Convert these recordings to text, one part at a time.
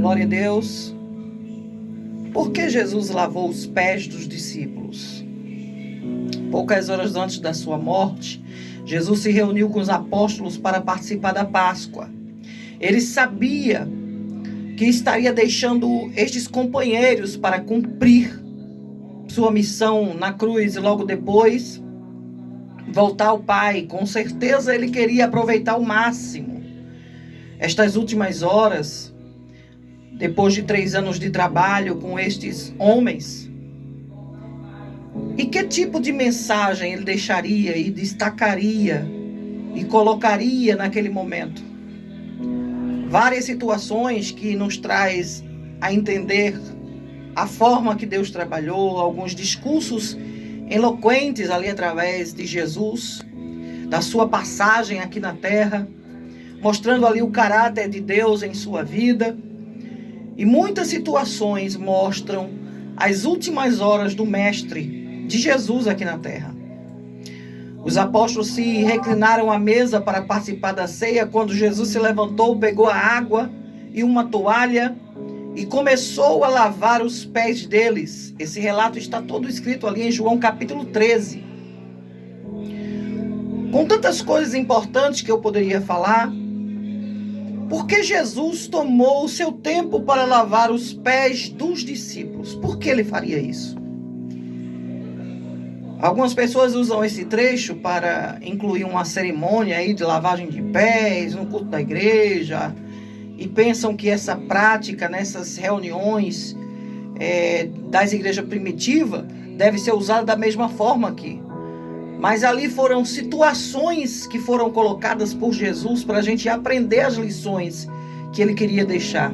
Glória a Deus. Por que Jesus lavou os pés dos discípulos? Poucas horas antes da sua morte, Jesus se reuniu com os apóstolos para participar da Páscoa. Ele sabia que estaria deixando estes companheiros para cumprir sua missão na cruz e logo depois voltar ao Pai. Com certeza ele queria aproveitar ao máximo estas últimas horas, depois de 3 anos de trabalho com estes homens. E que tipo de mensagem ele deixaria e destacaria e colocaria naquele momento? Várias situações que nos traz a entender a forma que Deus trabalhou, alguns discursos eloquentes ali através de Jesus, da sua passagem aqui na terra, mostrando ali o caráter de Deus em sua vida. E muitas situações mostram as últimas horas do Mestre, de Jesus aqui na terra. Os apóstolos se reclinaram à mesa para participar da ceia quando Jesus se levantou, pegou a água e uma toalha e começou a lavar os pés deles. Esse relato está todo escrito ali em João capítulo 13. Com tantas coisas importantes que eu poderia falar, por que Jesus tomou o seu tempo para lavar os pés dos discípulos? Por que ele faria isso? Algumas pessoas usam esse trecho para incluir uma cerimônia aí de lavagem de pés no culto da igreja e pensam que essa prática nessas reuniões das igrejas primitivas deve ser usada da mesma forma aqui. Mas ali foram situações que foram colocadas por Jesus para a gente aprender as lições que ele queria deixar.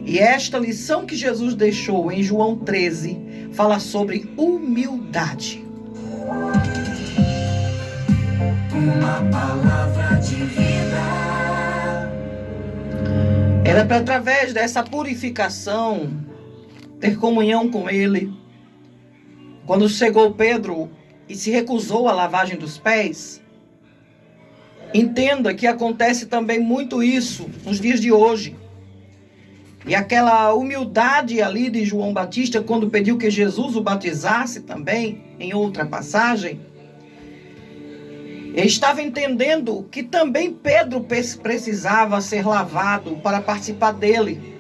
E esta lição que Jesus deixou em João 13 fala sobre humildade. Uma palavra de vida. Era para, através dessa purificação, ter comunhão com ele. Quando chegou Pedro e se recusou à lavagem dos pés, entenda que acontece também muito isso nos dias de hoje. E aquela humildade ali de João Batista, quando pediu que Jesus o batizasse também, em outra passagem, ele estava entendendo que também Pedro precisava ser lavado para participar dele.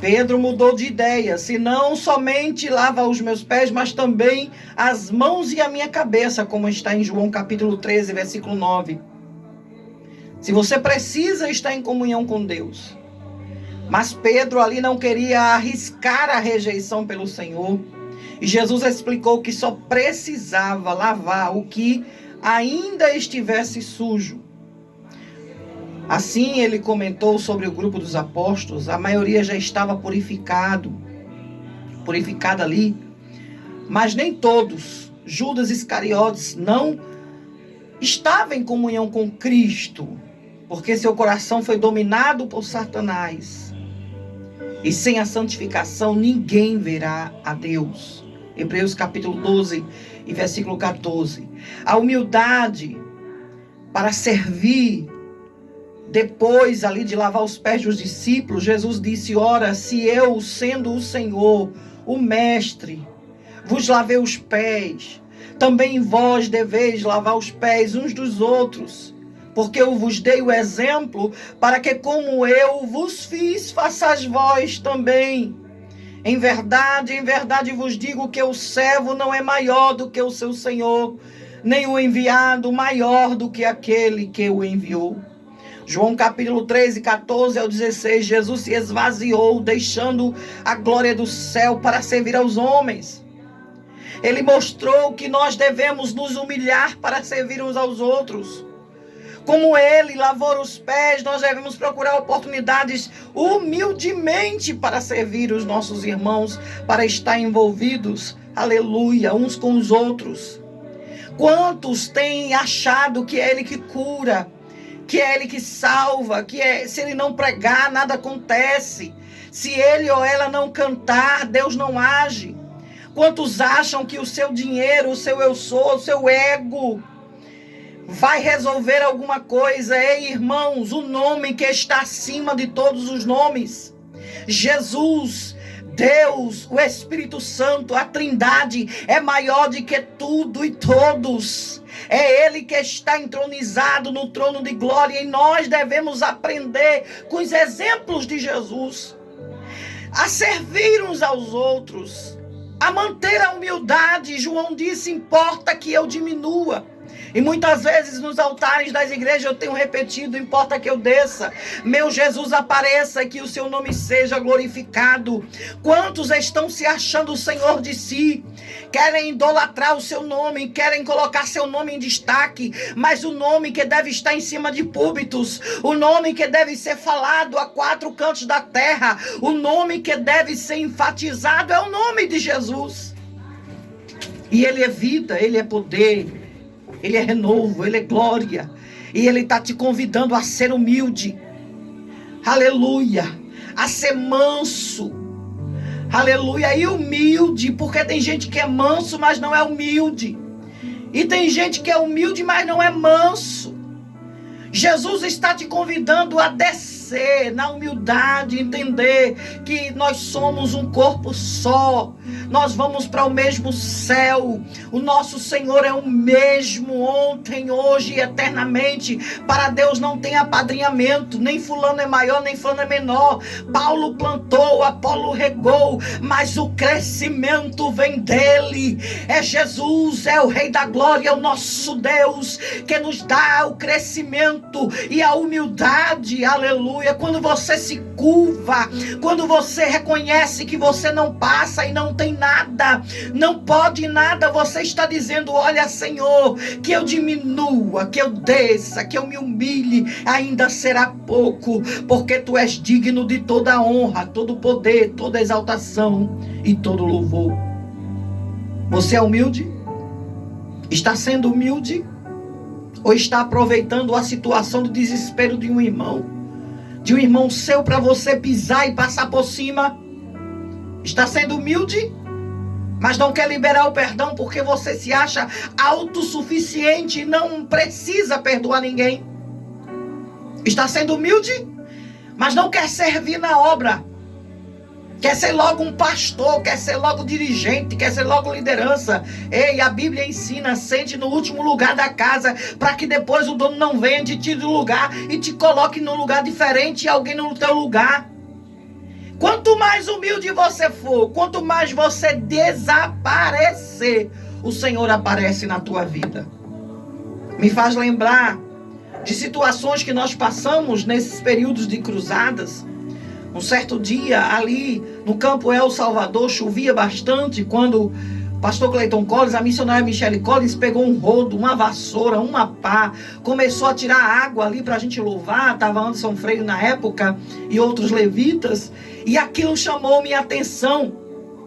Pedro mudou de ideia, se não somente lava os meus pés, mas também as mãos e a minha cabeça, como está em João capítulo 13, versículo 9. Se você precisa estar em comunhão com Deus. Mas Pedro ali não queria arriscar a rejeição pelo Senhor. E Jesus explicou que só precisava lavar o que ainda estivesse sujo. Assim ele comentou sobre o grupo dos apóstolos, a maioria já estava purificada ali, mas nem todos. Judas Iscariotes não estava em comunhão com Cristo, porque seu coração foi dominado por Satanás. E sem a santificação ninguém verá a Deus. Hebreus capítulo 12 e versículo 14. A humildade para servir. Depois ali de lavar os pés dos discípulos, Jesus disse: ora, se eu, sendo o Senhor, o Mestre, vos lavei os pés, também vós deveis lavar os pés uns dos outros, porque eu vos dei o exemplo, para que como eu vos fiz, façais vós também. Em verdade vos digo que o servo não é maior do que o seu Senhor, nem o enviado maior do que aquele que o enviou. João capítulo 13, 14 ao 16, Jesus se esvaziou, deixando a glória do céu para servir aos homens. Ele mostrou que nós devemos nos humilhar para servir uns aos outros. Como ele lavou os pés, nós devemos procurar oportunidades humildemente para servir os nossos irmãos, para estar envolvidos, aleluia, uns com os outros. Quantos têm achado que é ele que cura, que é ele que salva, se ele não pregar, nada acontece. Se ele ou ela não cantar, Deus não age. Quantos acham que o seu dinheiro, o seu eu sou, o seu ego vai resolver alguma coisa? Ei, irmãos, o nome que está acima de todos os nomes. Jesus, Deus, o Espírito Santo, a Trindade é maior do que tudo e todos. É Ele que está entronizado no trono de glória, e nós devemos aprender com os exemplos de Jesus a servir uns aos outros, a manter a humildade. João disse: importa que eu diminua. E muitas vezes nos altares das igrejas eu tenho repetido: importa que eu desça, meu Jesus apareça, que o seu nome seja glorificado. Quantos estão se achando o Senhor de si, querem idolatrar o seu nome, querem colocar seu nome em destaque, mas o nome que deve estar em cima de púlpitos, o nome que deve ser falado a 4 cantos da terra, o nome que deve ser enfatizado é o nome de Jesus. E Ele é vida, Ele é poder, Ele é renovo, Ele é glória. E Ele está te convidando a ser humilde. Aleluia. A ser manso. Aleluia. E humilde. Porque tem gente que é manso, mas não é humilde. E tem gente que é humilde, mas não é manso. Jesus está te convidando a descer na humildade, entender que nós somos um corpo só. Nós vamos para o mesmo céu. O nosso Senhor é o mesmo ontem, hoje e eternamente. Para Deus não tem apadrinhamento. Nem fulano é maior, nem fulano é menor. Paulo plantou, Apolo regou, mas o crescimento vem dele. É Jesus, é o Rei da Glória, é o nosso Deus que nos dá o crescimento e a humildade. Aleluia. Quando você se curva, quando você reconhece que você não passa e não tem nada, não pode nada, você está dizendo: olha, Senhor, que eu diminua, que eu desça, que eu me humilhe, ainda será pouco, porque tu és digno de toda honra, todo poder, toda exaltação e todo louvor. Você é humilde? Está sendo humilde? Ou está aproveitando a situação de desespero de um irmão seu para você pisar e passar por cima? Está sendo humilde, mas não quer liberar o perdão porque você se acha autossuficiente e não precisa perdoar ninguém? Está sendo humilde, mas não quer servir na obra, quer ser logo um pastor, quer ser logo dirigente, quer ser logo liderança. Ei, a Bíblia ensina: sente no último lugar da casa, para que depois o dono não venha, te tire do lugar e te coloque num lugar diferente e alguém no teu lugar. Quanto mais humilde você for, quanto mais você desaparecer, o Senhor aparece na tua vida. Me faz lembrar de situações que nós passamos nesses períodos de cruzadas. Um certo dia, ali no Campo El Salvador, chovia bastante, quando o pastor Clayton Collins, a missionária Michelle Collins, pegou um rodo, uma vassoura, uma pá, começou a tirar água ali para a gente louvar. Estava Anderson Freire na época e outros levitas, e aquilo chamou minha atenção.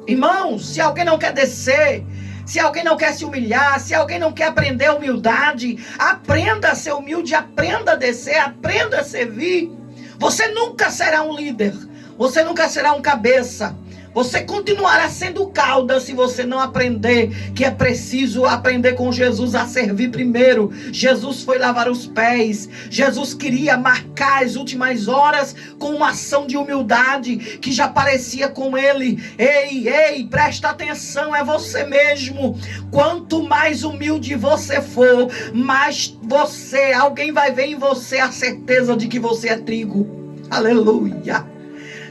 Irmãos, se alguém não quer descer, se alguém não quer se humilhar, se alguém não quer aprender a humildade, aprenda a ser humilde, aprenda a descer, aprenda a servir. Você nunca será um líder, você nunca será um cabeça, você continuará sendo cauda se você não aprender que é preciso aprender com Jesus a servir primeiro. Jesus foi lavar os pés, Jesus queria marcar as últimas horas com uma ação de humildade que já parecia com ele. Ei, presta atenção, é você mesmo. Quanto mais humilde você for, mais alguém vai ver em você a certeza de que você é trigo. Aleluia.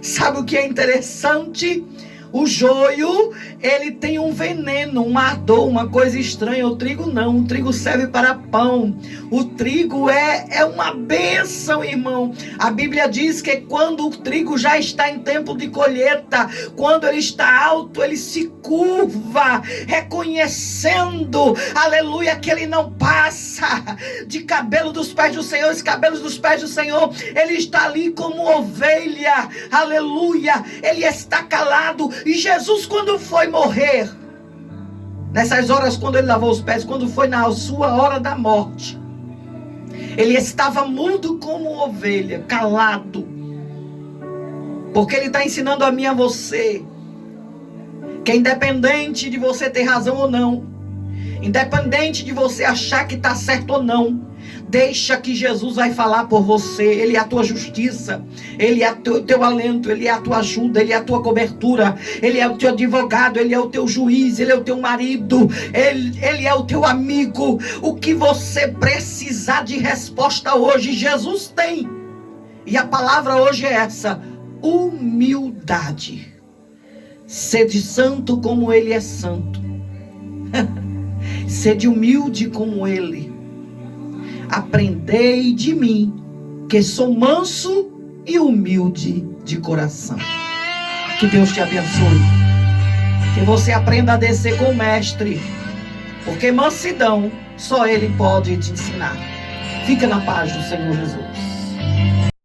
Sabe o que é interessante? O joio, ele tem um veneno, um ardor, uma coisa estranha. O trigo não, o trigo serve para pão. O trigo é uma bênção, irmão. A Bíblia diz que quando o trigo já está em tempo de colheita, quando ele está alto, ele se curva, reconhecendo, aleluia, que ele não passa de cabelo dos pés do Senhor. Os cabelos dos pés do Senhor, ele está ali como ovelha, aleluia, ele está calado. E Jesus, quando foi morrer, nessas horas, quando ele lavou os pés, quando foi na sua hora da morte, ele estava mudo como ovelha, calado, porque ele está ensinando a mim e a você que independente de você ter razão ou não, independente de você achar que está certo ou não, Deixa que Jesus vai falar por você. Ele é a tua justiça, Ele é o teu alento, Ele é a tua ajuda, Ele é a tua cobertura, Ele é o teu advogado, Ele é o teu juiz, Ele é o teu marido, Ele é o teu amigo. O que você precisar de resposta hoje, Jesus tem. E a palavra hoje é essa: humildade. Sede santo como Ele é santo. Sede humilde como Ele. Aprendei de mim, que sou manso e humilde de coração. Que Deus te abençoe. Que você aprenda a descer com o mestre. Porque mansidão só Ele pode te ensinar. Fica na paz do Senhor Jesus.